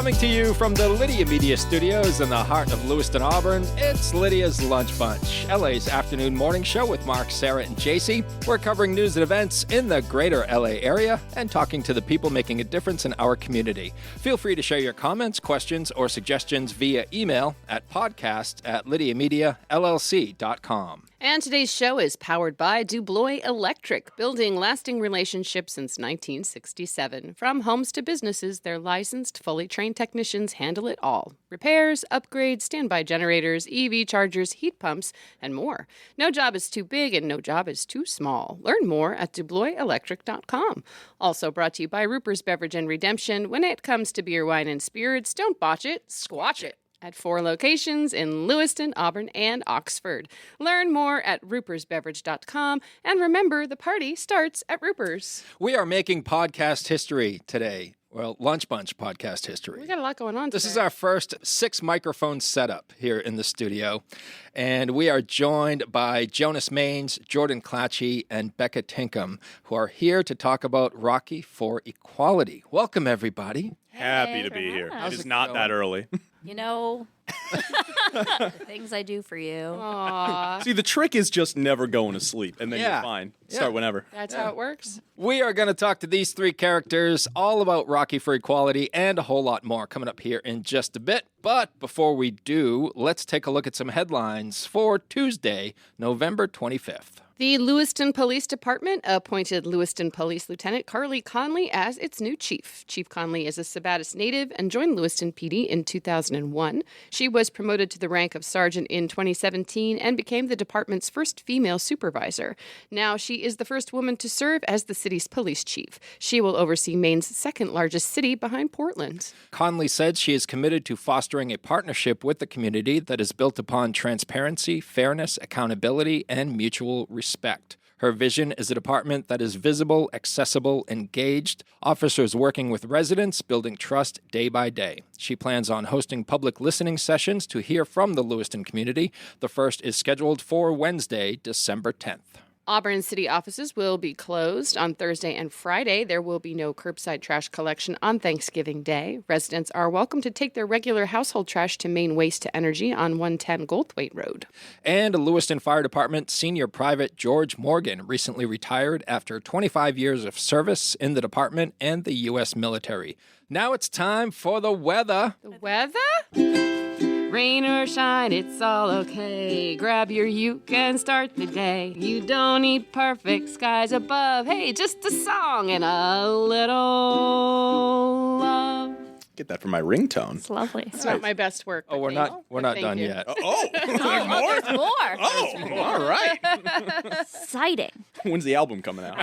Coming to you from the Lydia Media Studios in the heart of Lewiston, Auburn, it's Lydia's Lunch Bunch, LA's afternoon morning show with Mark, Sarah, and JC. We're covering news and events in the greater LA area and talking to the people making a difference in our community. Feel free to share your comments, questions, or suggestions via email at podcast@lydiamediallc.com. And today's show is powered by Dublois Electric, building lasting relationships since 1967. From homes to businesses, their licensed, fully trained technicians handle it all. Repairs, upgrades, standby generators, EV chargers, heat pumps, and more. No job is too big and no job is too small. Learn more at DubloisElectric.com. Also brought to you by Ruper's Beverage and Redemption. When it comes to beer, wine, and spirits, don't botch it, squatch it. At 4 locations in Lewiston, Auburn, and Oxford. Learn more at rupersbeverage.com. And remember, the party starts at Ruper's. We are making podcast history today. Well, Lunch Bunch podcast history. We got a lot going on today. This is our first 6-microphone setup here in the studio. And we are joined by Jonas, Jordan Clatchey, and Becca Tinkham, who are here to talk about Rocky for Equality. Welcome, everybody. Happy to be here. How's It is it not going? that early. You know, the things I do for you. Aw, See, the trick is just never going to sleep, and then Yeah. you're fine. Yeah. Start whenever. that's how it works. We are going to talk to these 3 characters all about Rocky for Equality and a whole lot more coming up here in just a bit. But before we do, let's take a look at some headlines for Tuesday, November 25th. The Lewiston Police Department appointed Lewiston Police Lieutenant Carly Conley as its new chief. Chief Conley is a Sabattis native and joined Lewiston PD in 2001. She was promoted to the rank of sergeant in 2017 and became the department's first female supervisor. Now she is the first woman to serve as the city's police chief. She will oversee Maine's second largest city behind Portland. Conley said she is committed to fostering a partnership with the community that is built upon transparency, fairness, accountability, and mutual respect. Her vision is a department that is visible, accessible, engaged, officers working with residents, building trust day by day. She plans on hosting public listening sessions to hear from the Lewiston community. The first is scheduled for Wednesday, December 10th. Auburn city offices will be closed on Thursday and Friday. There will be no curbside trash collection on Thanksgiving Day. Residents are welcome to take their regular household trash to Maine Waste to Energy on 110 Goldthwaite Road. And Lewiston Fire Department Senior Private George Morgan recently retired after 25 years of service in the department and the U.S. military. Now it's time for the weather. The weather? Rain or shine, it's all okay. Grab your uke and start the day. You don't need perfect skies above. Hey, just a song and a little love. Get that for my ringtone. It's lovely. It's not my best work. Oh, we're not Thank done you. yet. Oh, there's more? There's more. Oh, all right. Exciting. When's the album coming out?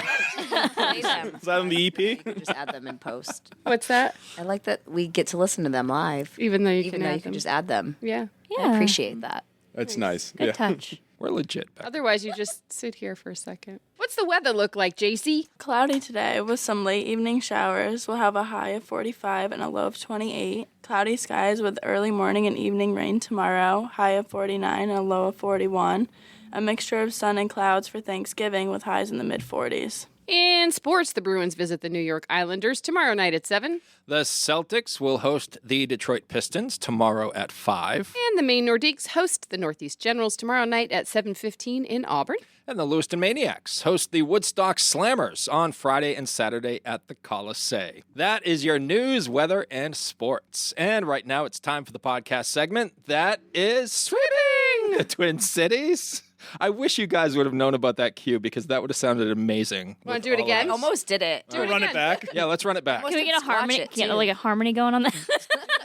Play them. Is that on the EP? You can just add them in post. What's that? I like that we get to listen to them live. Even though you Even can though add you can them. just add them. Yeah. I appreciate that. That's nice. Good touch. We're legit. Beck. Otherwise, you just sit here for a second. What's the weather look like, JC? Cloudy today with some late evening showers. We'll have a high of 45 and a low of 28. Cloudy skies with early morning and evening rain tomorrow. High of 49 and a low of 41. A mixture of sun and clouds for Thanksgiving with highs in the mid-40s. In sports, the Bruins visit the New York Islanders tomorrow night at 7. The Celtics will host the Detroit Pistons tomorrow at 5. And the Maine Nordiques host the Northeast Generals tomorrow night at 7:15 in Auburn. And the Lewiston Maniacs host the Woodstock Slammers on Friday and Saturday at the Colisee. That is your news, weather, and sports. And right now it's time for the podcast segment that is Sweeping the Twin Cities. I wish you guys would have known about that cue because that would have sounded amazing. Want to do it again? Almost did it. Run it back. Yeah, let's run it back. Almost Can we get a Let's watch harmony? it, Get too. like a harmony going on that?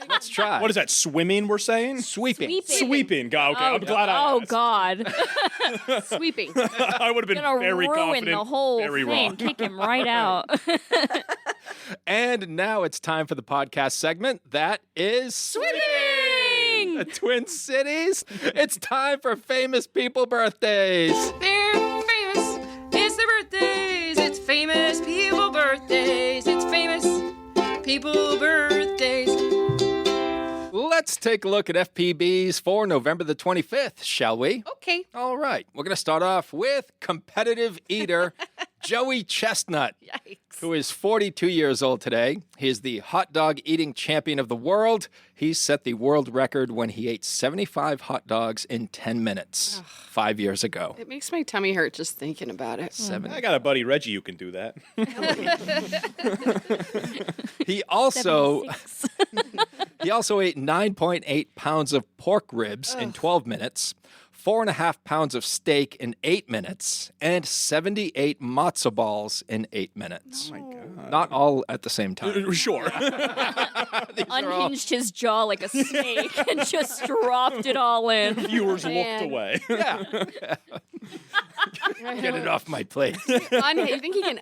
Let's try. What is that, swimming we're saying? Sweeping. Sweeping. Okay, I'm glad I Oh asked. God! Sweeping. I would have been Gonna very ruin confident. the whole very thing. wrong. Kick him right out. And now it's time for the podcast segment that is Sweeping the Twin Cities. It's time for famous people birthdays. They're famous. It's their birthdays. It's famous people birthdays. It's famous people birthdays. Let's take a look at FPBs for November the 25th, shall we? Okay. All right. We're going to start off with competitive eater Joey Chestnut, Yikes. who is 42 years old today. He is the hot dog eating champion of the world. He set the world record when he ate 75 hot dogs in 10 minutes 5 years ago. It makes my tummy hurt just thinking about it. I got a buddy, Reggie, who can do that. He also 76. he also ate 9.8 pounds of pork ribs in 12 minutes, 4.5 pounds of steak in 8 minutes, and 78 matzo balls in 8 minutes. Oh, my God. Not all at the same time. Sure. Unhinged his jaw like a snake and just dropped it all in. Viewers Man. looked away. Yeah. Get it off my plate. You think he can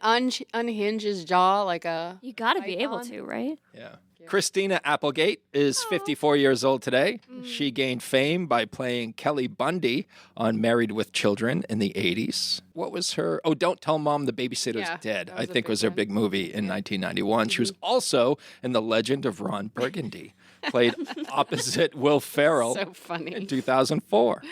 unhinge his jaw like a... You gotta be able Icon. to, right? Yeah. Christina Applegate is 54 years old today. She gained fame by playing Kelly Bundy on Married with Children in the 80s. What was her? Oh, Don't Tell Mom the Babysitter's Yeah, Dead, that I was a think big was her one. big movie in 1991. She was also in The Legend of Ron Burgundy, played opposite Will Ferrell So funny. in 2004.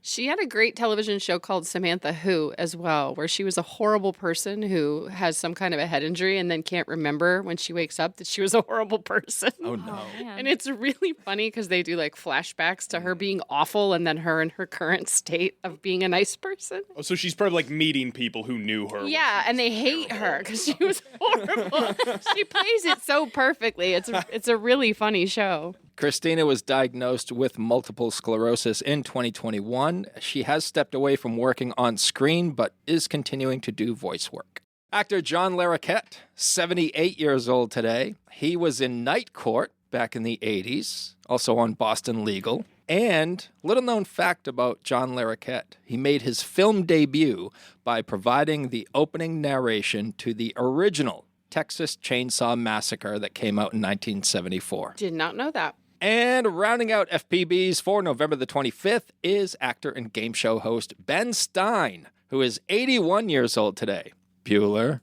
She had a great television show called Samantha Who as well, where she was a horrible person who has some kind of a head injury and then can't remember when she wakes up that she was a horrible person. Oh, no. And it's really funny because they do like flashbacks to her being awful and then her in her current state of being a nice person. Oh, so she's probably like meeting people who knew her. Yeah, and they hate her because she was horrible. She plays it so perfectly. It's a really funny show. Christina was diagnosed with multiple sclerosis in 2021. She has stepped away from working on screen, but is continuing to do voice work. Actor John Larroquette, 78 years old today. He was in Night Court back in the 80s, also on Boston Legal. And little known fact about John Larroquette, he made his film debut by providing the opening narration to the original Texas Chainsaw Massacre that came out in 1974. Did not know that. And rounding out FPBs for November the 25th is actor and game show host Ben Stein, who is 81 years old today. Bueller.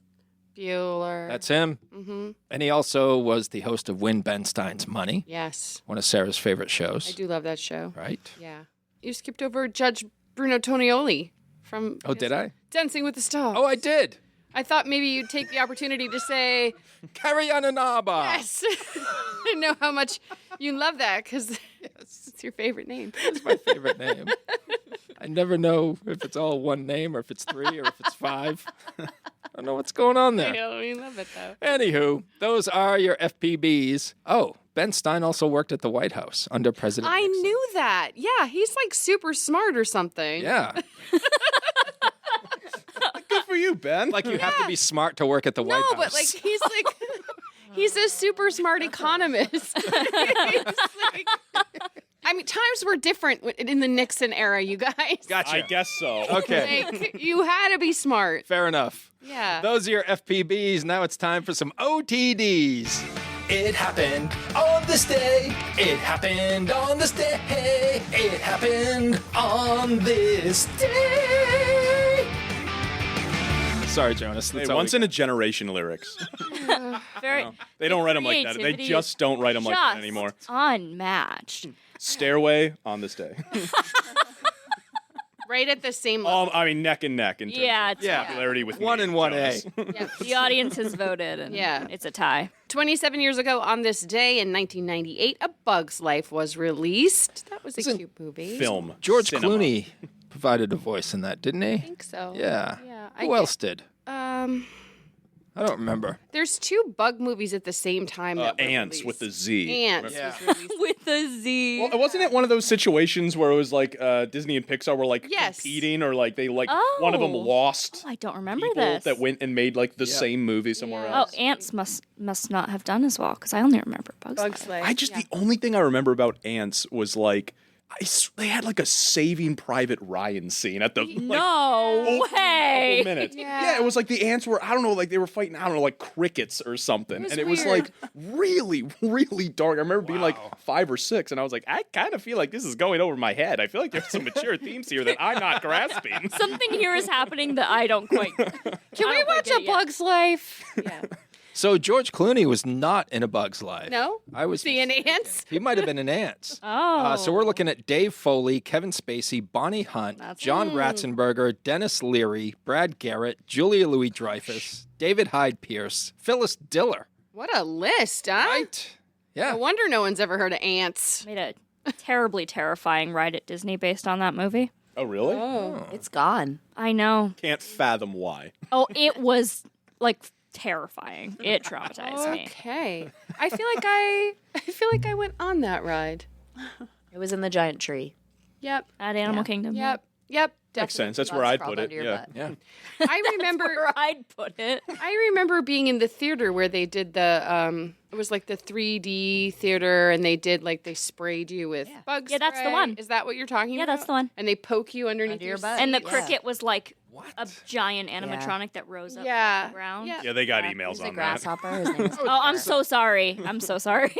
That's him. Mm-hmm. And he also was the host of Win Ben Stein's Money, Yes. one of Sarah's favorite shows. I do love that show. Right? Yeah. You skipped over Judge Bruno Tonioli from Oh, did I? Dancing with the Stars. Oh, I did. I thought maybe you'd take the opportunity to say, Carrie Ananaba. yes. I know how much you love that because it's your favorite name. It's my favorite name. I never know if it's all one name or if it's three or if it's five. I don't know what's going on there. I love it, though. Anywho, those are your FPBs. Oh, Ben Stein also worked at the White House under President I Nixon. knew that. Yeah, he's like super smart or something. Yeah. Good for you, Ben. Like you have to be smart to work at the White House. No, but like he's a super smart economist. He's like- I mean, times were different in the Nixon era, you guys. Gotcha. I guess so. Okay. Like, you had to be smart. Fair enough. Yeah. Those are your FPBs. Now it's time for some OTDs. It happened on this day. It happened on this day. It happened on this day. Sorry, Jonas. Hey, That's all once we in a got. generation lyrics. Very. They don't write them like that. They creativity just don't write them like that just anymore. Unmatched. Stairway on this day. Right at the same level. I mean, neck and neck in terms Yeah, of it's popularity with One me and and 1A. Jonas. Yeah. the audience has voted, and Yeah. it's a tie. 27 years ago on this day in 1998, A Bug's Life was released. That was a Isn't cute movie. Film. George cinema. Clooney provided a voice in that, didn't he? I think so. Yeah. Yeah. Who else did? Um, I don't remember. there's two bug movies at the same time. That were Ants released. with the Z. Ants Yeah. was released. With a Z. Well, wasn't it one of those situations where it was like Disney and Pixar were like Yes. competing, or like they like one of them Oh. lost I don't remember people this. that went and made like the same movie somewhere Yeah. else? Oh, Ants must not have done as well because I only remember Bugs. Bug's Life. Life. The only thing I remember about Ants was like they had like a Saving Private Ryan scene at the like, No opening way. couple minutes. Yeah. Yeah, it was like the ants were I don't know, like they were fighting I don't know, like crickets or something, was and it was weird. like really really dark. I remember being like 5 or 6, and I was like, I kind of feel like this is going over my head. I feel like there's some mature themes here that I'm not grasping. Something here is happening that I don't quite. Can we watch A Bug's Life? Yeah. So George Clooney was not in A Bug's Life. No? I was See an mistaken. ants? He might have been an ants. Oh. So we're looking at Dave Foley, Kevin Spacey, Bonnie Hunt, John Ratzenberger, Dennis Leary, Brad Garrett, Julia Louis-Dreyfus, David Hyde Pierce, Phyllis Diller. What a list, huh? Right? Yeah. No wonder no one's ever heard of ants. Made a terribly terrifying ride at Disney based on that movie. Oh, really? It's gone. I know. Can't fathom why. Oh, it was like terrifying. It traumatized me. Okay. I feel like I went on that ride. It was in the giant tree. Yep. At Animal Kingdom. Yep. Makes sense. That's where I'd put it. Yeah. Yeah. I remember Where I'd put it. I remember being in the theater where they did the it was like the 3D theater, and they did like they sprayed you with bug Yeah, that's the spray. one. Is that what you're talking about? Yeah, that's the one. And they poke you underneath Under your your butt. seat. And the Yeah. cricket was like a giant Yeah. animatronic that rose up Yeah. from the ground. Yeah. Yeah, they got He's emails a on that. grasshopper. His name is Oh, I'm so sorry. I'm so sorry.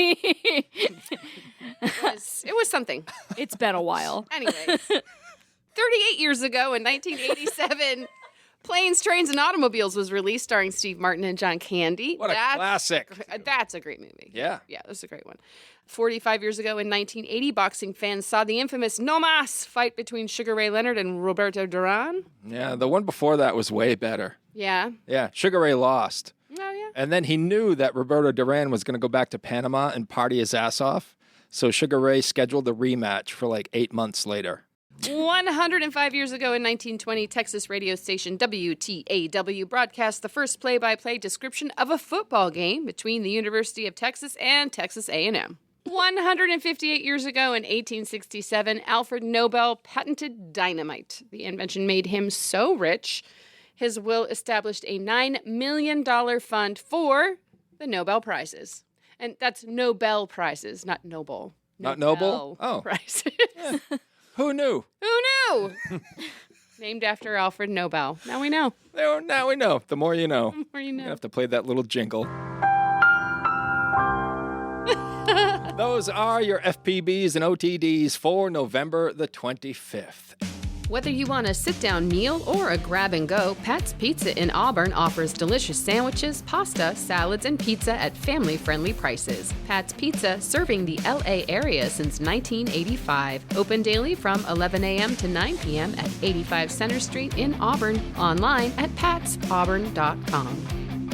It was something. It's been a while. Anyways, 38 years ago in 1987, Planes, Trains, and Automobiles was released, starring Steve Martin and John Candy. What a classic. That's a great movie. Yeah. Yeah, that's a great one. 45 years ago in 1980, boxing fans saw the infamous No Mas fight between Sugar Ray Leonard and Roberto Duran. Yeah, the one before that was way better. Yeah. Yeah, Sugar Ray lost. Oh, yeah. And then he knew that Roberto Duran was going to go back to Panama and party his ass off. So Sugar Ray scheduled the rematch for like 8 months later. 105 years ago in 1920, Texas radio station WTAW broadcast the first play-by-play description of a football game between the University of Texas and Texas A&M. 158 years ago in 1867, Alfred Nobel patented dynamite. The invention made him so rich, his will established a $9 million fund for the Nobel Prizes. And that's Nobel Prizes, not Nobel. Not Nobel? Oh. Prizes. Who knew? Who knew? Named after Alfred Nobel. Now we know. Now we know. The more you know. Or you You know. have to play that little jingle. Those are your FPBs and OTDs for November the 25th. Whether you want a sit-down meal or a grab-and-go, Pat's Pizza in Auburn offers delicious sandwiches, pasta, salads, and pizza at family-friendly prices. Pat's Pizza, serving the LA area since 1985. Open daily from 11 a.m. to 9 p.m. at 85 Center Street in Auburn. Online at patsauburn.com.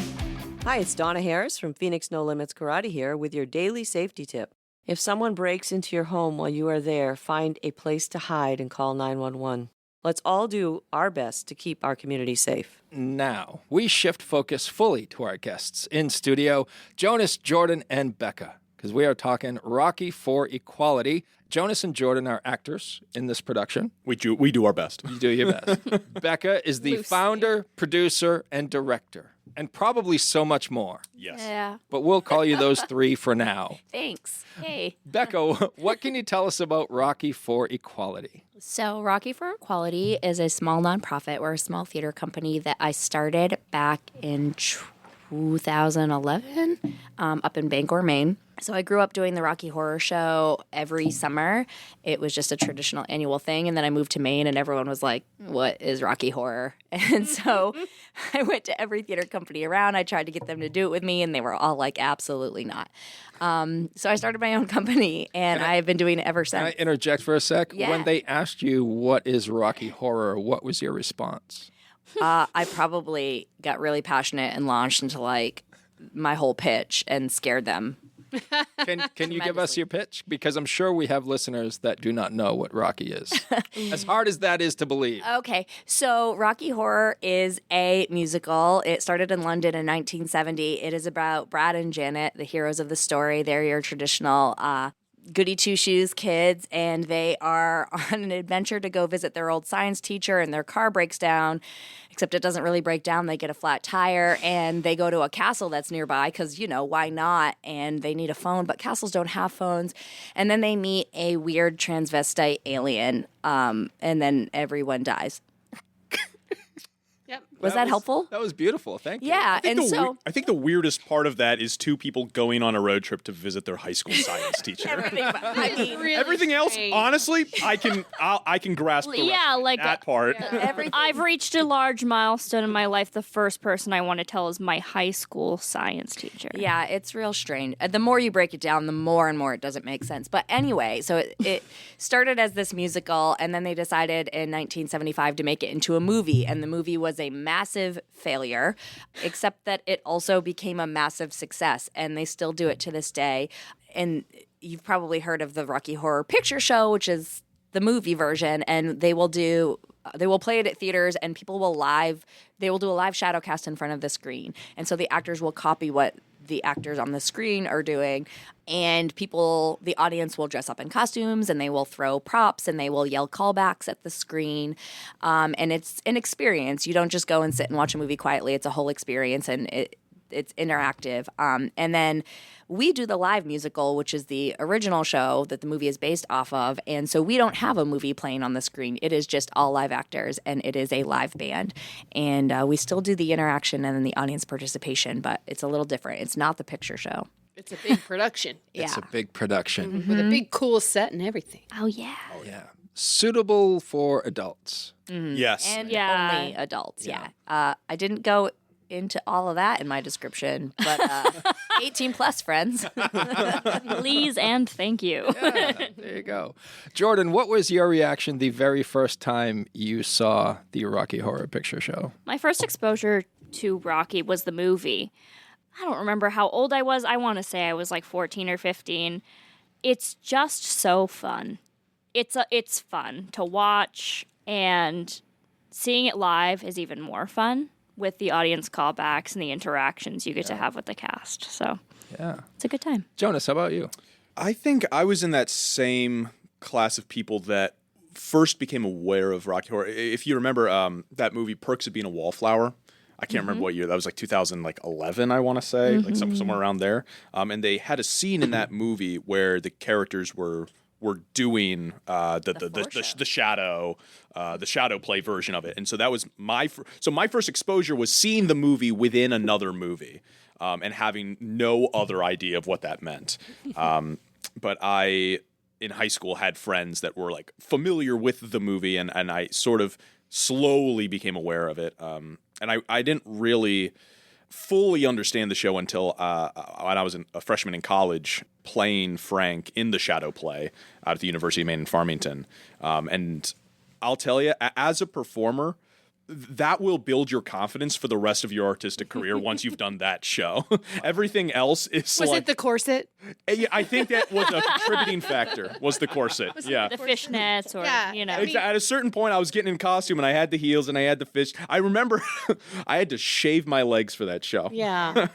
Hi, it's Donna Harris from Phoenix No Limits Karate here with your daily safety tip. If someone breaks into your home while you are there, find a place to hide and call 911. Let's all do our best to keep our community safe. Now, we shift focus fully to our guests in studio, Jonas, Jordan, and Becca, because we are talking Rocky for Equality. Jonas and Jordan are actors in this production. We do our best. You do your best. Becca is the Loosely. founder, producer, and director, and probably so much more. Yes. Yeah. But we'll call you those three for now. Thanks. Hey. Becca, what can you tell us about Rocky for Equality? So, Rocky for Equality is a small nonprofit. We're a small theater company that I started back in 2011 up in Bangor, Maine. So I grew up doing the Rocky Horror Show every summer. It was just a traditional annual thing. And then I moved to Maine and everyone was like, what is Rocky Horror? And so I went to every theater company around. I tried to get them to do it with me and they were all like, absolutely not. So I started my own company and I've been doing it ever Can I since. interject for a sec? Yeah. When they asked you what is Rocky Horror, what was your response? I probably got really passionate and launched into like my whole pitch and scared them. Can you give us your pitch? Because I'm sure we have listeners that do not know what Rocky is. As hard as that is to believe. Okay, so Rocky Horror is a musical. It started in London in 1970. It is about Brad and Janet, the heroes of the story. They're your traditional goody two-shoes kids, and they are on an adventure to go visit their old science teacher, and their car breaks down, except it doesn't really break down. They get a flat tire, and they go to a castle that's nearby because, you know, why not? And they need a phone, but castles don't have phones. And then they meet a weird transvestite alien, and then everyone dies. Yep. Was that helpful? That was beautiful. Thank you. Yeah, and so I think the weirdest part of that is two people going on a road trip to visit their high school science teacher. Everything else, honestly, I can grasp that part. I've reached a large milestone in my life. The first person I want to tell is my high school science teacher. Yeah, it's real strange. The more you break it down, the more and more it doesn't make sense. But anyway, so it started as this musical, and then they decided in 1975 to make it into a movie, and the movie was a massive failure, except that it also became a massive success, and they still do it to this day. And you've probably heard of the Rocky Horror Picture Show, which is the movie version, and they will play it at theaters, and people will do a live shadow cast in front of the screen. And so the actors will copy what the actors on the screen are doing, and the audience will dress up in costumes, and they will throw props, and they will yell callbacks at the screen. And it's an experience. You don't just go and sit and watch a movie quietly. It's a whole experience, and it's interactive. And then we do the live musical, which is the original show that the movie is based off of. And so we don't have a movie playing on the screen. It is just all live actors, and it is a live band. And we still do the interaction and then the audience participation, but it's a little different. It's not the picture show. It's a big production. It's a big production. With a big, cool set and everything. Oh, yeah. Yeah. Suitable for adults. Yes. And only adults, yeah. I didn't go into all of that in my description, but 18 plus, friends. Please and thank you. Yeah, there you go. Jordan, what was your reaction the very first time you saw the Rocky Horror Picture Show? My first exposure to Rocky was the movie. I don't remember how old I was. I want to say I was like 14 or 15. It's just so fun. It's fun to watch, and seeing it live is even more fun with the audience callbacks and the interactions you get to have with the cast. So it's a good time. Jonas, how about you? I think I was in that same class of people that first became aware of Rocky Horror. If you remember that movie, Perks of Being a Wallflower, I can't remember what year. That was like 2011, I want to say, like somewhere around there. And they had a scene in that movie where the characters were doing the shadow play version of it, and so that was my first exposure was seeing the movie within another movie, and having no other idea of what that meant. But I in high school had friends that were like familiar with the movie, and I sort of slowly became aware of it. And I didn't really fully understand the show until when I was a freshman in college playing Frank in the shadow play out at the University of Maine in Farmington. And I'll tell you, as a performer, that will build your confidence for the rest of your artistic career once you've done that show. Everything else is Was it the corset? I think that was a contributing factor, was the corset. Yeah. The fishnets or, At a certain point, I was getting in costume, and I had the heels, and I had the fish. I remember I had to shave my legs for that show. Yeah.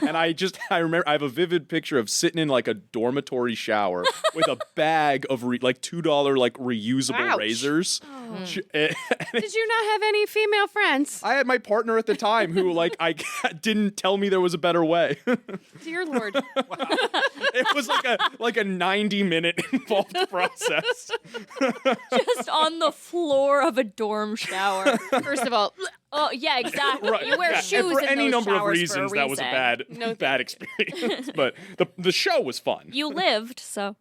And I remember I have a vivid picture of sitting in like a dormitory shower with a bag of like $2 like reusable razors. Oh. Did you not have any female friends? I had my partner at the time who I didn't tell me there was a better way. Dear Lord. It was like a 90-minute involved process. Just on the floor of a dorm shower. First of all, oh yeah, exactly. Right. You wear shoes and for in any those number of showers reasons. for a That was a bad experience. But the show was fun. You lived, so.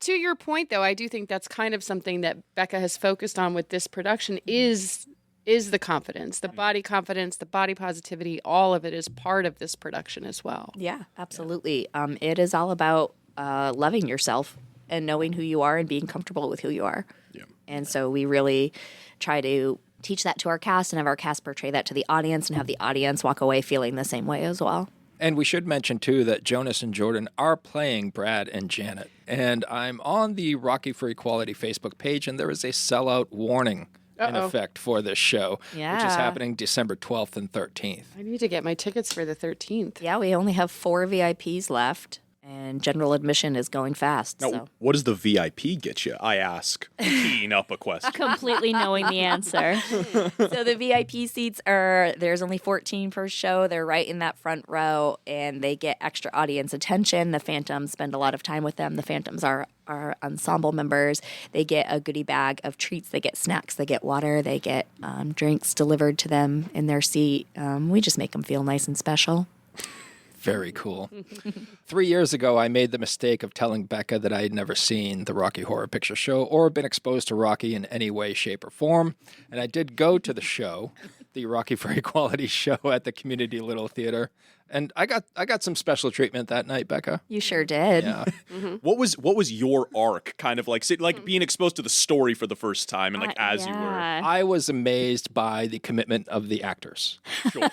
To your point, though, I do think that's kind of something that Becca has focused on with this production is the confidence, the body confidence, the body positivity. All of it is part of this production as well. Yeah, absolutely. It is all about loving yourself and knowing who you are and being comfortable with who you are. Yeah. And so we really try to teach that to our cast and have our cast portray that to the audience and have the audience walk away feeling the same way as well. And we should mention, too, that Jonas and Jordan are playing Brad and Janet. And I'm on the Rocky for Equality Facebook page, and there is a sellout warning in effect for this show, which is happening December 12th and 13th. I need to get my tickets for the 13th. Yeah, we only have 4 VIPs left. and general admission is going fast. Now, So what does the VIP get you? I ask, teeing up a question. Completely knowing the answer. So the VIP seats there's only 14 per show. They're right in that front row, and they get extra audience attention. The Phantoms spend a lot of time with them. The Phantoms are ensemble members. They get a goodie bag of treats. They get snacks. They get water. They get drinks delivered to them in their seat. We just make them feel nice and special. Very cool. 3 years ago, I made the mistake of telling Becca that I had never seen the Rocky Horror Picture Show or been exposed to Rocky in any way, shape, or form. And I did go to the show, the Rocky for Equality show at the Community Little Theater. And I got some special treatment that night, Becca. You sure did. Yeah. What was your arc? Kind of like being exposed to the story for the first time, and as you were. I was amazed by the commitment of the actors. Sure.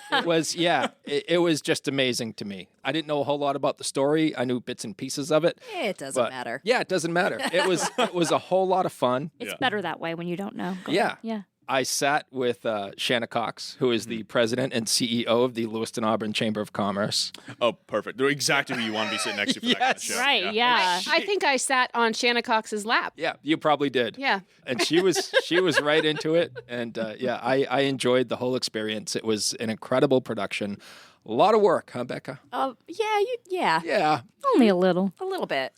It was just amazing to me. I didn't know a whole lot about the story. I knew bits and pieces of it. It doesn't matter. Yeah, it doesn't matter. It was a whole lot of fun. It's better that way when you don't know. Yeah. Yeah. I sat with Shanna Cox, who is the president and CEO of the Lewiston Auburn Chamber of Commerce. Oh, perfect. They're exactly who you want to be sitting next to for that kind of show. Right, yeah. I think I sat on Shanna Cox's lap. Yeah, you probably did. Yeah. And she was right into it. And I enjoyed the whole experience. It was an incredible production. A lot of work, huh, Becca? Yeah. Yeah. Only a little. A little bit.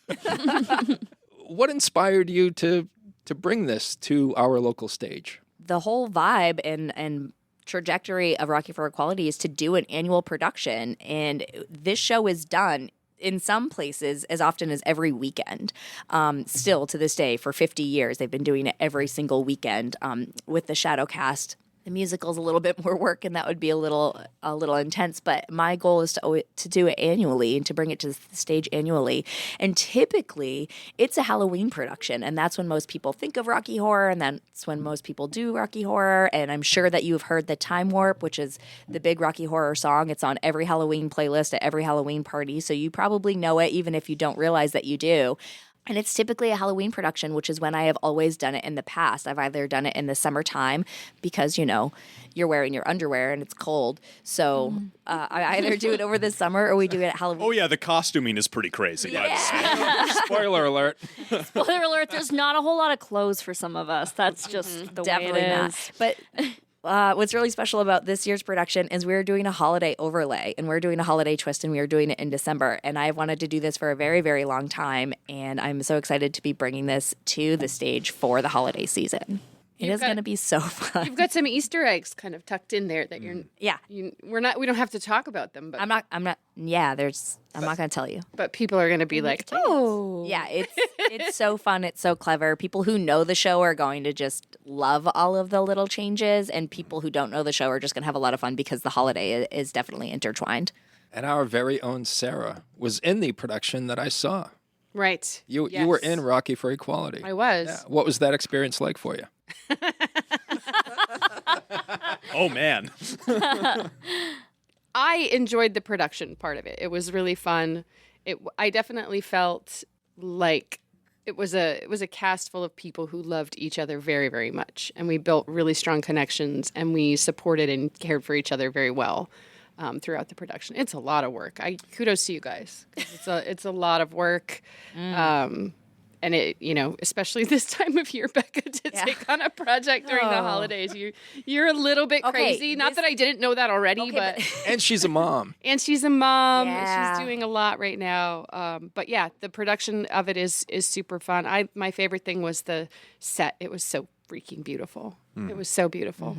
What inspired you to bring this to our local stage? The whole vibe and trajectory of Rocky for Equality is to do an annual production, and this show is done in some places as often as every weekend. Still to this day, for 50 years, they've been doing it every single weekend with the shadow cast. The musical's a little bit more work, and that would be a little intense. But my goal is to do it annually and to bring it to the stage annually. And typically, it's a Halloween production, and that's when most people think of Rocky Horror, and that's when most people do Rocky Horror. And I'm sure that you've heard the Time Warp, which is the big Rocky Horror song. It's on every Halloween playlist at every Halloween party, so you probably know it, even if you don't realize that you do. And it's typically a Halloween production, which is when I have always done it in the past. I've either done it in the summertime because, you're wearing your underwear and it's cold. So I either do it over the summer or we do it at Halloween. Oh, yeah, the costuming is pretty crazy. Spoiler alert. Spoiler alert, there's not a whole lot of clothes for some of us. That's just the Definitely way it not. is. But what's really special about this year's production is we're doing a holiday overlay and we're doing a holiday twist, and we are doing it in December. And I've wanted to do this for a very, very long time, and I'm so excited to be bringing this to the stage for the holiday season. It is going to be so fun. You've got some Easter eggs kind of tucked in there that Yeah. we don't have to talk about them, but I'm not going to tell you. but people are going to be like, oh, Yeah, it's so fun. It's so clever. People who know the show are going to just love all of the little changes, and people who don't know the show are just going to have a lot of fun because the holiday is definitely intertwined. And our very own Sarah was in the production that I saw. right. You were in Rocky for Equality. I was. Yeah. What was that experience like for you? Oh, man. I enjoyed the production part of it. It was really fun. I definitely felt like it was a cast full of people who loved each other very, very much, and we built really strong connections, and we supported and cared for each other very well throughout the production. It's a lot of work. Kudos to you guys. 'Cause it's a lot of work. And it, especially this time of year, Becca, to take on a project during the holidays, you're a little bit crazy. Not that I didn't know that already, but And she's a mom. and she's a mom. Yeah. She's doing a lot right now. But yeah, the production of it is super fun. My favorite thing was the set. It was so freaking beautiful. It was so beautiful.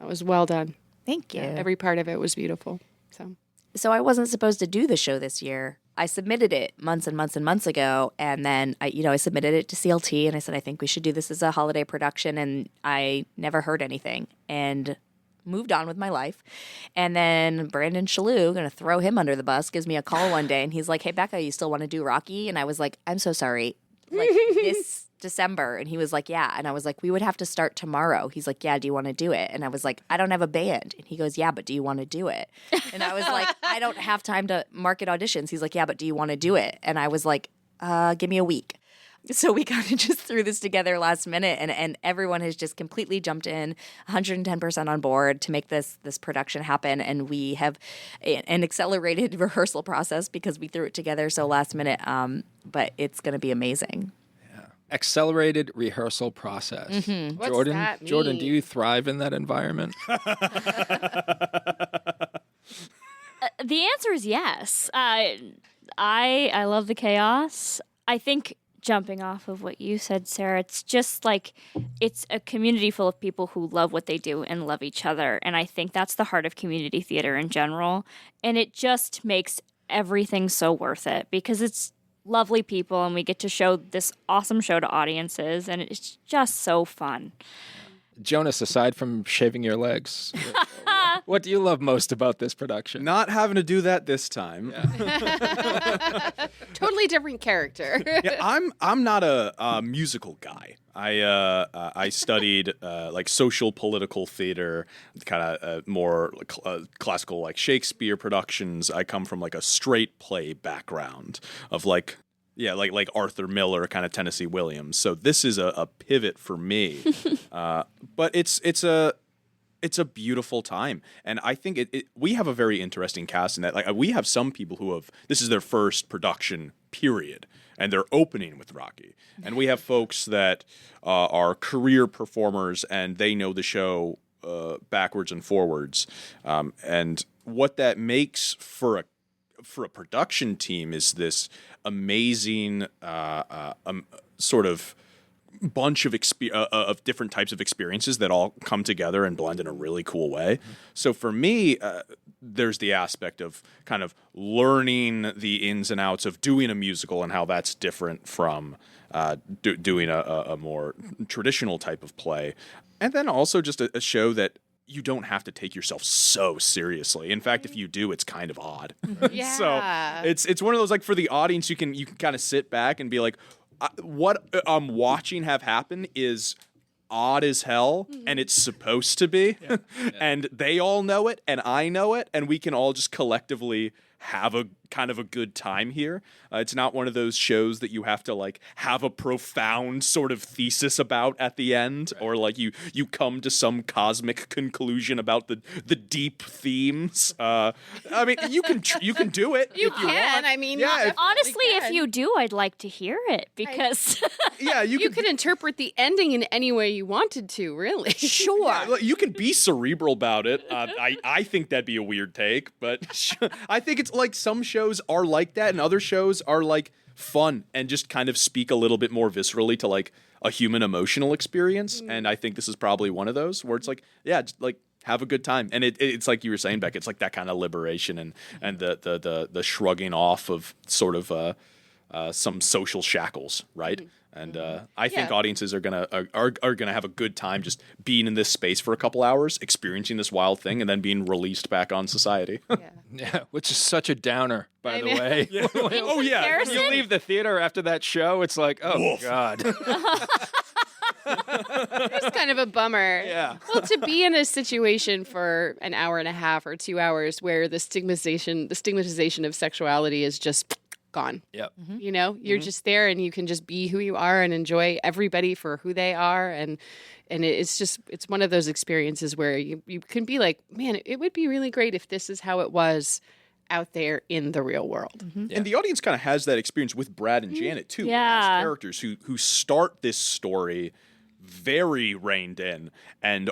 It was well done. Thank you. Every part of it was beautiful. So I wasn't supposed to do the show this year. I submitted it months and months and months ago, and then I submitted it to CLT, and I said I think we should do this as a holiday production, and I never heard anything and moved on with my life. And then Brandon Shalhoub, gonna throw him under the bus, gives me a call one day, and he's like, "Hey Becca, you still want to do Rocky?" And I was like, "I'm so sorry, like this December." And he was like, "Yeah." And I was like, "We would have to start tomorrow." He's like, "Yeah, do you want to do it?" And I was like, "I don't have a band." And he goes, "Yeah, but do you want to do it?" And I was like, "I don't have time to market auditions." He's like, "Yeah, but do you want to do it?" And I was like, "Give me a week." So we kind of just threw this together last minute, and everyone has just completely jumped in 110% on board to make this production happen. And we have an accelerated rehearsal process because we threw it together so last minute. But it's going to be amazing. Accelerated rehearsal process. What's Jordan, that mean? Jordan, do you thrive in that environment? The answer is yes. I love the chaos. I think jumping off of what you said, Sarah, it's just like it's a community full of people who love what they do and love each other. And I think that's the heart of community theater in general. And it just makes everything so worth it because it's lovely people and we get to show this awesome show to audiences and it's just so fun. Jonas, aside from shaving your legs, what do you love most about this production? Not having to do that this time. Totally different character. Yeah, I'm not a musical guy. I studied like social political theater, kind of more classical like Shakespeare productions. I come from like a straight play background of like Arthur Miller, kind of Tennessee Williams. So this is a pivot for me, but it's a beautiful time, and I think we have a very interesting cast in that. Like we have some people who this is their first production period, and they're opening with Rocky, and we have folks that are career performers and they know the show backwards and forwards, and what that makes for a production team is this amazing sort of bunch of different types of experiences that all come together and blend in a really cool way. So for me, there's the aspect of kind of learning the ins and outs of doing a musical and how that's different from doing a more traditional type of play. And then also just a show that you don't have to take yourself so seriously. In fact, if you do, it's kind of odd. Yeah. So it's one of those, like, for the audience, you can kind of sit back and be like, what I'm watching have happen is odd as hell, and it's supposed to be. Yeah. And they all know it, and I know it, and we can all just collectively have a kind of a good time here. It's not one of those shows that you have to like have a profound sort of thesis about at the end, or like you come to some cosmic conclusion about the deep themes. I mean, you can do it. You if can. You want. I mean, yeah. Honestly, if you do, I'd like to hear it because Yeah, you could interpret the ending in any way you wanted to, really. sure. Yeah, you can be cerebral about it. I think that'd be a weird take, but I think it's like some shows are like that, and other shows are like fun and just kind of speak a little bit more viscerally to like a human emotional experience. And I think this is probably one of those where it's like, yeah, just like have a good time. And it's like you were saying, Beck, it's like that kind of liberation and the shrugging off of sort of some social shackles, right? And I think audiences are gonna have a good time just being in this space for a couple hours, experiencing this wild thing, and then being released back on society. Yeah, which is such a downer, by the way. Yeah. Oh yeah, When you leave the theater after that show, it's like, oh Woof. God. It's kind of a bummer. Yeah. Well, to be in a situation for an hour and a half or 2 hours where the stigmatization of sexuality is just gone. Yep. You know, you're just there and you can just be who you are and enjoy everybody for who they are. And it's one of those experiences where you can be like, man, it would be really great if this is how it was out there in the real world. Yeah. And the audience kind of has that experience with Brad and Janet too, Yeah. as characters who start this story very reined in and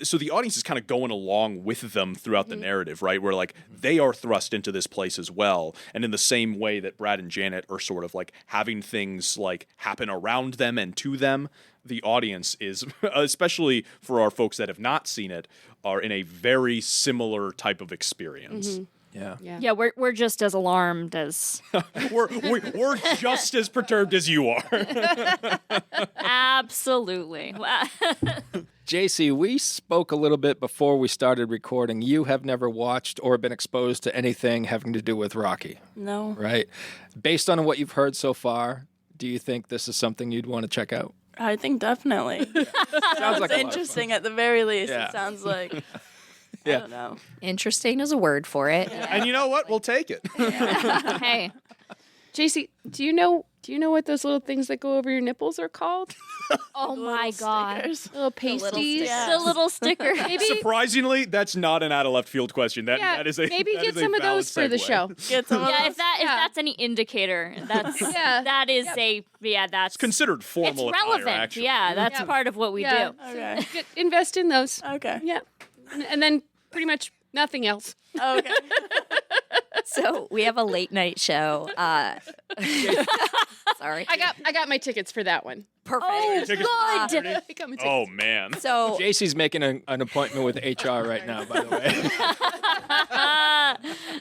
so the audience is kind of going along with them throughout the narrative, right? Where like they are thrust into this place as well, and in the same way that Brad and Janet are sort of like having things like happen around them and to them, the audience is, especially for our folks that have not seen it, are in a very similar type of experience. Yeah. Yeah, we're just as alarmed as We're just as perturbed as you are. absolutely. JC, we spoke a little bit before we started recording. You have never watched or been exposed to anything having to do with Rocky, No. right? Based on what you've heard so far, do you think this is something you'd want to check out? I think definitely. Sounds like It's a lot of interesting at the very least. Yeah. It sounds like. Yeah. I don't know. Interesting is a word for it. And you know what? We'll take it. Hey, JC, do you know Do you know what those little things that go over your nipples are called? Oh my god. Little pasties. The little sticker. Maybe, Surprisingly, that's not an out of left field question. That yeah, that is a maybe that get is a some of valid those for the segue. show. Get some of Yeah, those. if that's any indicator, that's that is that's Considered formal it's attire, relevant. actually. Yeah, that's part of what we Yeah. do. Okay. Invest in those. Okay. Yeah. And then pretty much nothing else. Okay. So we have a late night show. Sorry. I got my tickets for that one. Perfect. Tickets for good. I got my tickets. Oh man. So JC's making an appointment with HR right now, by the way.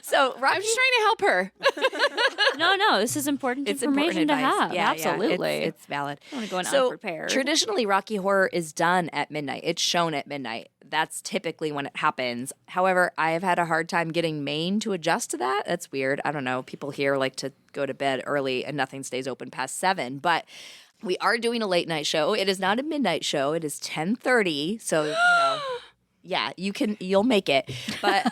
so I'm Rocky, just trying to help her. No, this is important it's information important to advice. have. Yeah, Absolutely. it's valid. I want to go in So unprepared. traditionally, Rocky Horror is done at midnight. It's shown at midnight. That's typically when it happens. However, I have had a hard time getting Maine to adjust to that. That's weird. I don't know. People here like to go to bed early and nothing stays open past 7. But we are doing a late night show. It is not a midnight show. It is 10:30. So, yeah, you'll make it. But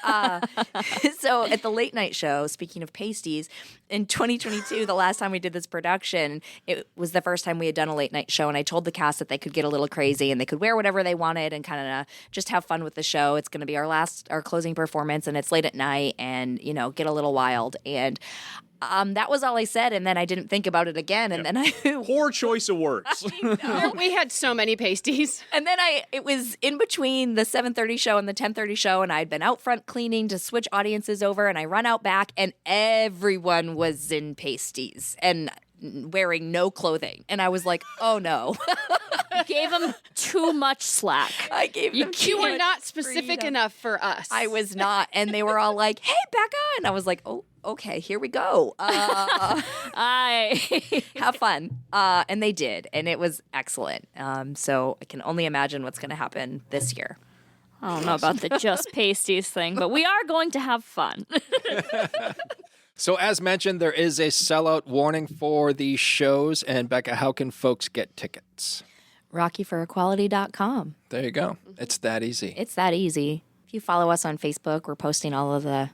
so at the late night show, speaking of pasties, in 2022, the last time we did this production, it was the first time we had done a late night show. And I told the cast that they could get a little crazy and they could wear whatever they wanted and kind of just have fun with the show. It's going to be our closing performance and it's late at night and, get a little wild. And that was all I said. And then I didn't think about it again. And then Poor choice of words. We had so many pasties. And then it was in between the 7:30 show and the 10:30 show, and I'd been out front cleaning to switch audiences over, and I run out back, and everyone was in pasties and wearing no clothing. And I was like, oh no. You gave them too much slack. I gave them too You were much not specific freedom. enough for us. I was not. And they were all like, hey, Becca. And I was like, oh, okay, here we go. Have fun. And they did. And it was excellent. So I can only imagine what's going to happen this year. I don't know about the just pasties thing, but we are going to have fun. So as mentioned, there is a sellout warning for these shows. And Becca, how can folks get tickets? RockyForEquality.com. There you go. It's that easy. It's that easy. If you follow us on Facebook, we're posting all of the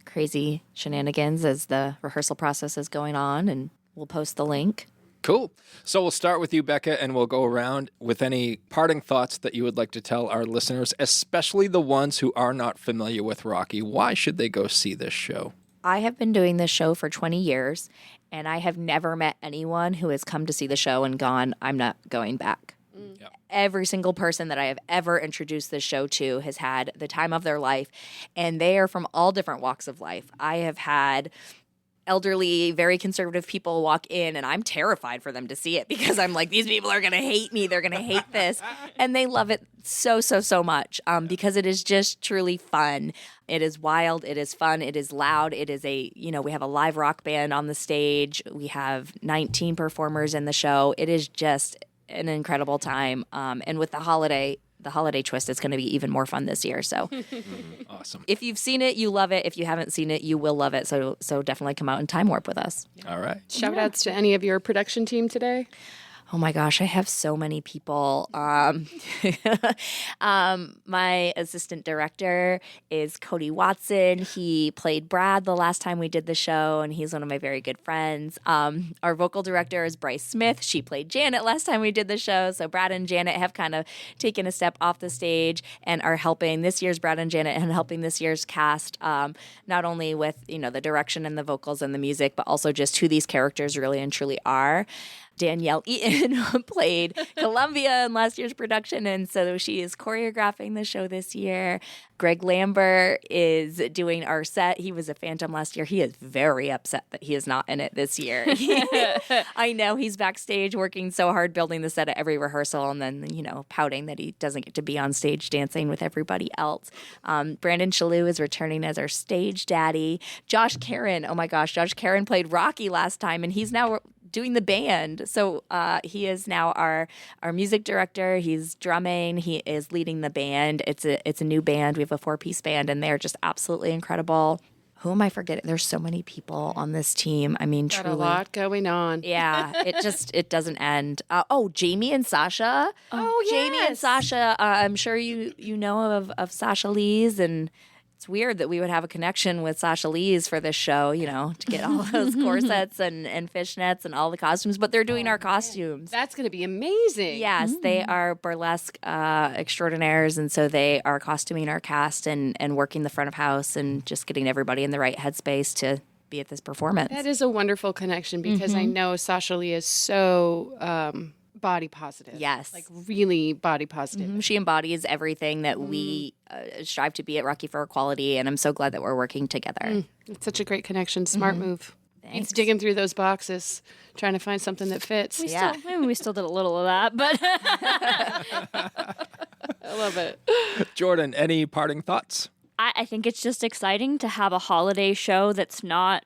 crazy shenanigans as the rehearsal process is going on, and we'll post the link. Cool. So we'll start with you, Becca, and we'll go around with any parting thoughts that you would like to tell our listeners, especially the ones who are not familiar with Rocky. Why should they go see this show? I have been doing this show for 20 years, and I have never met anyone who has come to see the show and gone, I'm not going back. Yep. Every single person that I have ever introduced this show to has had the time of their life, and they are from all different walks of life. I have had elderly, very conservative people walk in, and I'm terrified for them to see it because I'm like, these people are going to hate me. They're going to hate this. And they love it so much because it is just truly fun. It is wild. It is fun. It is loud. It is we have a live rock band on the stage. We have 19 performers in the show. It is just an incredible time. And with the holiday twist, it's going to be even more fun this year. So Awesome. if you've seen it, you love it. If you haven't seen it, you will love it. So definitely come out and time warp with us. All right. Shout outs to any of your production team today. Oh my gosh, I have so many people. My assistant director is Cody Watson. He played Brad the last time we did the show, and he's one of my very good friends. Our vocal director is Bryce Smith. She played Janet last time we did the show. So Brad and Janet have kind of taken a step off the stage and are helping this year's Brad and Janet and helping this year's cast, not only with the direction and the vocals and the music, but also just who these characters really and truly are. Danielle Eaton played Columbia in last year's production, and so she is choreographing the show this year. Greg Lambert is doing our set. He was a Phantom last year. He is very upset that he is not in it this year. I know he's backstage working so hard building the set at every rehearsal and then, pouting that he doesn't get to be on stage dancing with everybody else. Brandon Shalhoub is returning as our stage daddy. Josh Caron, oh my gosh, Josh Caron played Rocky last time, and he's now doing the band. So he is now our music director. He's drumming. He is leading the band. It's a new band. We have a 4-piece band, and they're just absolutely incredible. Who am I forgetting? There's so many people on this team. I mean, Got truly. a lot going on. Yeah, it doesn't end. Jamie and Sasha. Oh, Jamie and yes. Sasha. I'm sure you know of Sasha Lees, and it's weird that we would have a connection with Sasha Lee's for this show, to get all those corsets and fishnets and all the costumes, but they're doing our costumes. That's going to be amazing. Yes, they are burlesque extraordinaires, and so they are costuming our cast and working the front of house and just getting everybody in the right headspace to be at this performance. That is a wonderful connection because I know Sasha Lee is so body positive. Yes. Like really body positive. She embodies everything that we strive to be at Rocky for Equality, and I'm so glad that we're working together. It's such a great connection. Smart move. It's digging through those boxes, trying to find something that fits. We still did a little of that, but I love it. Jordan, any parting thoughts? I think it's just exciting to have a holiday show that's not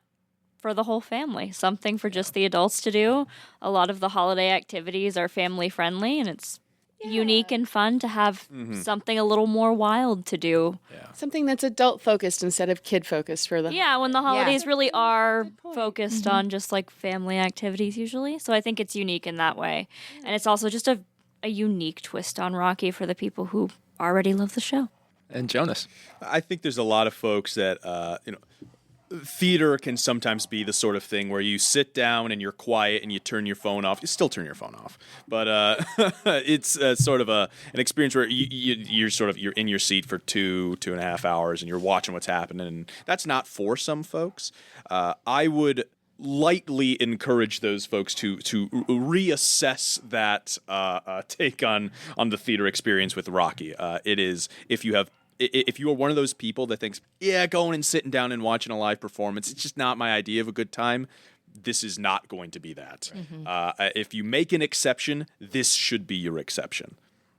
for the whole family, something for just the adults to do. A lot of the holiday activities are family friendly, and it's unique and fun to have something a little more wild to do. Something that's adult focused instead of kid focused for the Yeah, when the holidays really are focused on just like family activities usually. So I think it's unique in that way. And it's also just a unique twist on Rocky for the people who already love the show. And Jonas. I think there's a lot of folks that, theater can sometimes be the sort of thing where you sit down and you're quiet and you turn your phone off. You still turn your phone off, but it's sort of an experience where you're in your seat for 2.5 hours and you're watching what's happening. And that's not for some folks. I would lightly encourage those folks to reassess that take on the theater experience with Rocky. It is if you are one of those people that thinks, going and sitting down and watching a live performance, it's just not my idea of a good time, this is not going to be that. If you make an exception, this should be your exception.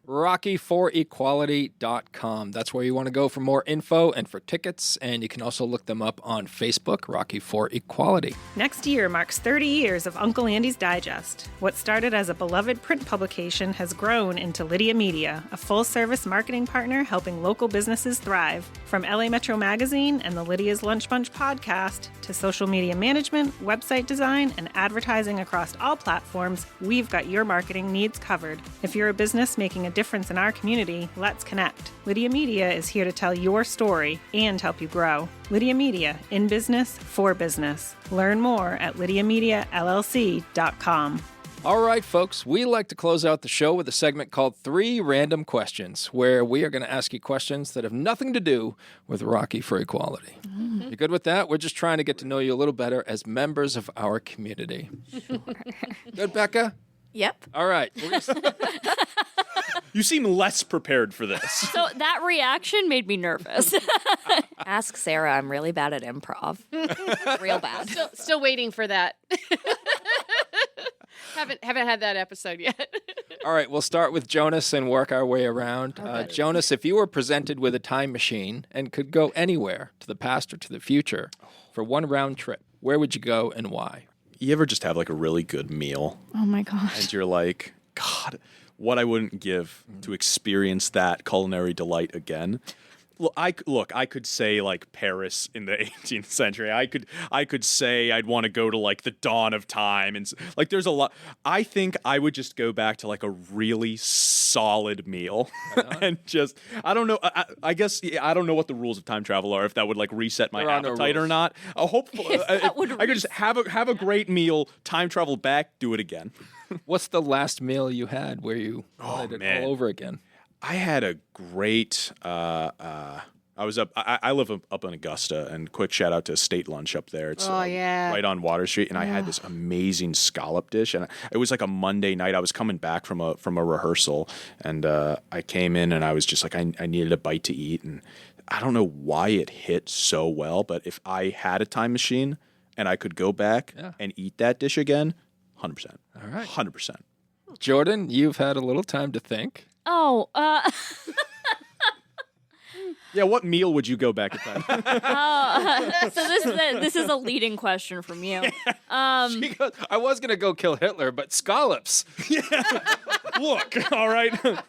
RockyForEquality.com. That's where you want to go for more info and for tickets, and you can also look them up on Facebook, Rocky for Equality. Next year marks 30 years of Uncle Andy's Digest. What started as a beloved print publication has grown into Lydia Media, a full-service marketing partner helping local businesses thrive. From LA Metro Magazine and the Lydia's Lunch Bunch podcast to social media management, website design, and advertising across all platforms, we've got your marketing needs covered. If you're a business making a difference in our community, let's connect. Lydia Media is here to tell your story and help you grow. Lydia Media, in business, for business. Learn more at lydiamediallc.com. All right, folks, we like to close out the show with a segment called 3 Random Questions, where we are going to ask you questions that have nothing to do with Rocky for Equality. You good with that? We're just trying to get to know you a little better as members of our community. Sure. Good, Becca? Yep. All right. You seem less prepared for this. So that reaction made me nervous. Ask Sarah. I'm really bad at improv. Real bad. Still waiting for that. haven't had that episode yet. All right, we'll start with Jonas and work our way around. Jonas, if you were presented with a time machine and could go anywhere, to the past or to the future, for one round trip, where would you go and why? You ever just have like a really good meal? Oh my gosh. And you're like, God, what I wouldn't give to experience that culinary delight again. Look, I could say like Paris in the 18th century. I could say I'd want to go to like the dawn of time, and like there's a lot. I think I would just go back to like a really solid meal, and just I don't know. I guess I don't know what the rules of time travel are. If that would like reset my appetite or not. Hopefully, I could just have a great meal, time travel back, do it again. What's the last meal you had where you wanted it all over again? I had a great. I live up in Augusta, and quick shout out to State Lunch up there. It's right on Water Street, and I had this amazing scallop dish, and it was like a Monday night. I was coming back from a rehearsal, and I came in, and I was just like, I needed a bite to eat, and I don't know why it hit so well, but if I had a time machine and I could go back and eat that dish again, 100%. All right, 100%. Jordan, you've had a little time to think. Oh, yeah, what meal would you go back in time? So this is a leading question from you. She goes, I was going to go kill Hitler, but scallops. Look, all right. I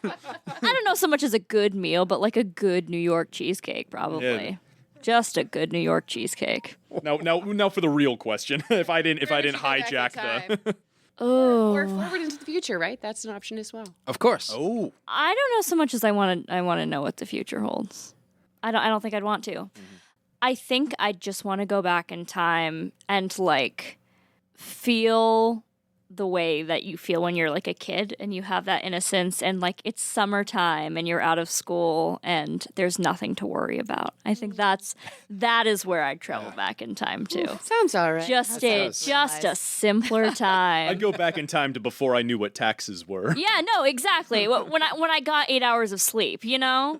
don't know so much as a good meal, but like a good New York cheesecake, probably. Yeah. Just a good New York cheesecake. Now for the real question. If I didn't hijack the. Or forward into the future, right? That's an option as well. Of course. Oh. I don't know so much as I want to know what the future holds. I don't think I'd want to. I think I just want to go back in time and like feel the way that you feel when you're like a kid and you have that innocence and like it's summertime and you're out of school and there's nothing to worry about. I think that is where I'd travel back in time to. Sounds all right. Just a simpler time. I'd go back in time to before I knew what taxes were. Yeah, no, exactly. When I got 8 hours of sleep, you know?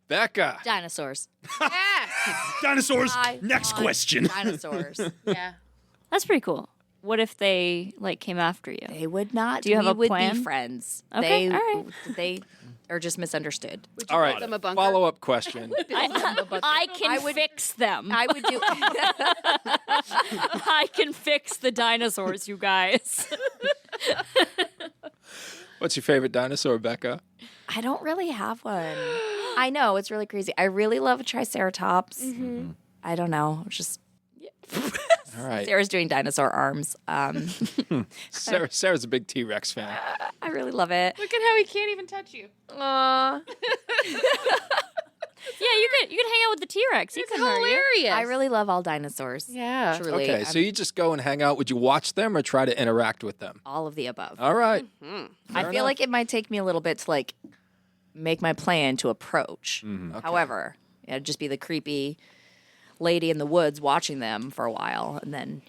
Becca. Dinosaurs. Dinosaurs. Next question. Dinosaurs. Yeah. That's pretty cool. What if they like came after you? They would not. Do you have we a would plan? be friends. Okay, They, all right. they are just misunderstood. All right. them a bunker? Follow-up question. I can fix them. I would do. I can fix the dinosaurs, you guys. What's your favorite dinosaur, Becca? I don't really have one. I know, it's really crazy. I really love a Triceratops. I don't know. It's just All right. Sarah's doing dinosaur arms. Sarah's a big T-Rex fan. I really love it. Look at how he can't even touch you. Yeah, you could hang out with the T-Rex. You It's can hurt you. hilarious. I really love all dinosaurs. Yeah. Truly. Okay, so you just go and hang out. Would you watch them or try to interact with them? all of the above. All right. I feel like it might take me a little bit to like make my plan to approach. However, it'd just be the creepy lady in the woods watching them for a while, and then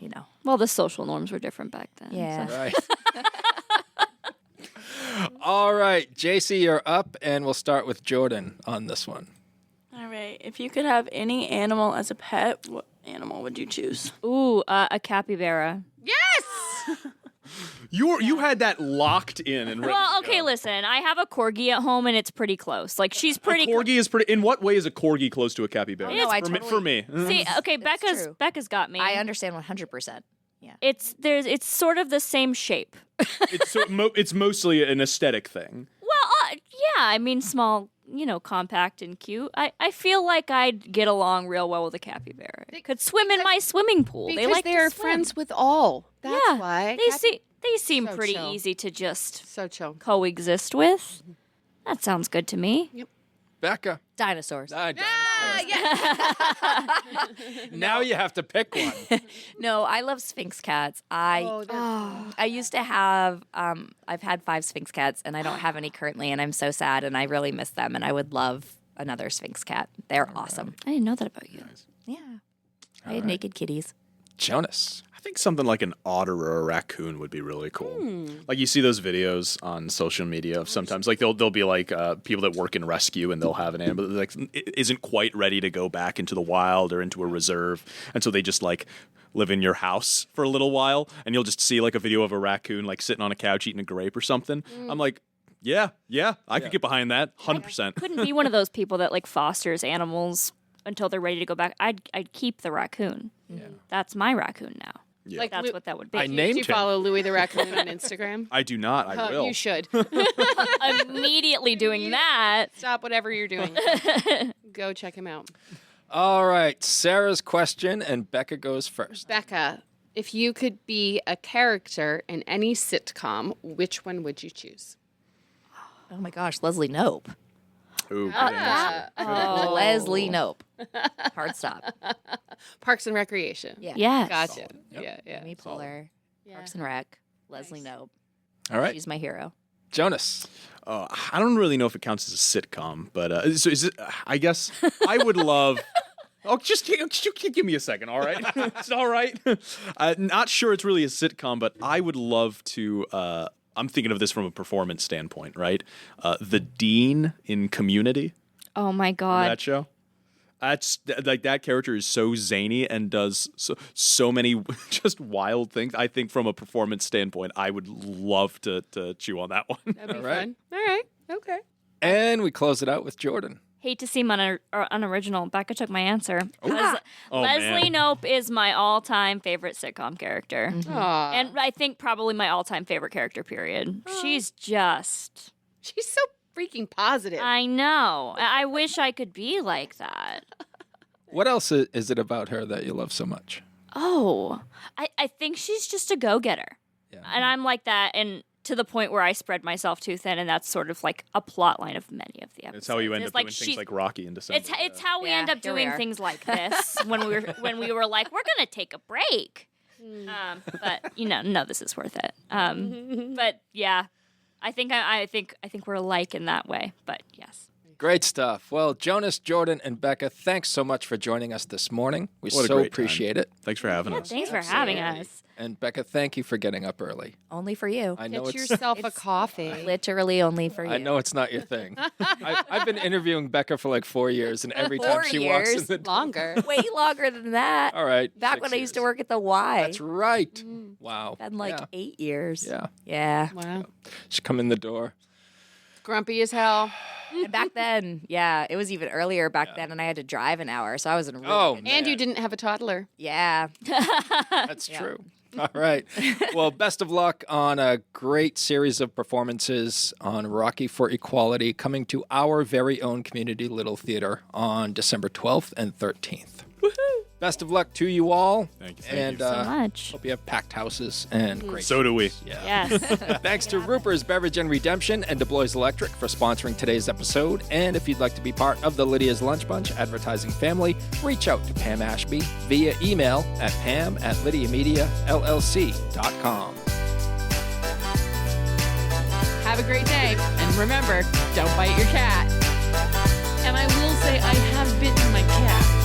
Well, the social norms were different back then. Yeah. so. Right. All right, JC, you're up, and we'll start with Jordan on this one. All right. If you could have any animal as a pet, what animal would you choose? Ooh, a capybara. Yes! You had that locked in and ready Well, to okay, go. listen. I have a corgi at home, and it's pretty close. Like she's pretty. Corgi is pretty. In what way is a corgi close to a capybara? no, I for me. See, okay, true. Becca's got me. I understand 100%. It's sort of the same shape. It's mostly an aesthetic thing. Well, yeah, I mean, small, compact and cute. I feel like I'd get along real well with a capybara. They could swim in my swimming pool. Because they like they're to swim. friends with all. That's Yeah, why. They seem So pretty chill. easy to just So chill. coexist with. That sounds good to me. Becca. Dinosaurs. Dinosaurs. Yeah. Now you have to pick one. No, I love Sphinx cats. I used to have, I've had 5 Sphinx cats, and I don't have any currently, and I'm so sad, and I really miss them, and I would love another Sphinx cat. They're awesome. I didn't know that about you. Yeah. I had naked kitties. Jonas. I think something like an otter or a raccoon would be really cool. Like you see those videos on social media of sometimes like they'll be like people that work in rescue and they'll have an animal that like isn't quite ready to go back into the wild or into a reserve, and so they just like live in your house for a little while, and you'll just see like a video of a raccoon like sitting on a couch eating a grape or something. I'm like, yeah, I could get behind that 100%. Couldn't be one of those people that like fosters animals until they're ready to go back. I'd keep the raccoon. Yeah. That's my raccoon now. Yeah. Like That's what that would be. I Do named you him. follow Louis the Raccoon on Instagram? I do not. I will. You should. Immediately doing that. Stop whatever you're doing. Go check him out. All right, Sarah's question, and Becca goes first. Becca, if you could be a character in any sitcom, which one would you choose? Oh my gosh, Leslie Knope. Ooh, good answer. Leslie Knope. Hard stop. Parks and Recreation. Yeah. Yes. Gotcha. Yeah. Amy Poehler. Parks and Rec. Leslie Knope. All right, She's my hero. Jonas. I don't really know if it counts as a sitcom, but so is it? I guess I would love. Oh, just give me a second, all right? It's all right. Not sure it's really a sitcom, but I would love to. I'm thinking of this from a performance standpoint, right? The Dean in Community. Oh my God. That show. That's like that character is so zany and does so many just wild things. I think from a performance standpoint, I would love to chew on that one. That'd be All right. fun. All right. Okay. And we close it out with Jordan. Hate to seem unoriginal. Becca took my answer. Oh, Leslie man. Knope is my all-time favorite sitcom character. Aw. And I think probably my all-time favorite character, period. She's just... She's so freaking positive. I know. I wish I could be like that. What else is it about her that you love so much? Oh, I think she's just a go-getter. Yeah. And I'm like that to the point where I spread myself too thin, and that's sort of like a plot line of many of the episodes. It's how you end It's up doing things like Rocky in December. It's how we Yeah, end up here we doing are. things like this when we were like, we're gonna take a break. But no, this is worth it. But yeah, I think we're alike in that way. But yes. Great stuff. Well, Jonas, Jordan, and Becca, thanks so much for joining us this morning. We What a so great appreciate it. Thanks for having us. Thanks for having us. And Becca, thank you for getting up early. Only for you. I know Get it's yourself a coffee. Literally only for you. I know it's not your thing. I've been interviewing Becca for like 4 years, and every time 4 she walks in years? the door. Longer. Way longer than that. All right. Back 6 when I used to years. work at the Y. That's right. Wow. Been like yeah. 8 years. Yeah. Yeah. Wow. She come in the door. Grumpy as hell. And back then, yeah, it was even earlier back then, and I had to drive an hour, so I was in really Oh, good- man. And you didn't have a toddler. Yeah. That's true. All right. Well, best of luck on a great series of performances on Rocky for Equality coming to our very own community Little Theater on December 12th and 13th. Best of luck to you all. Thank you. And So much. hope you have packed houses and great. So do we. Yeah. Yes. Thanks to Ruper's Beverage and Redemption and DeBlois Electric for sponsoring today's episode. And if you'd like to be part of the Lydia's Lunch Bunch advertising family, reach out to Pam Ashby via email at pam@lydiamediallc.com. Have a great day. And remember, don't bite your cat. And I will say I have bitten my cat.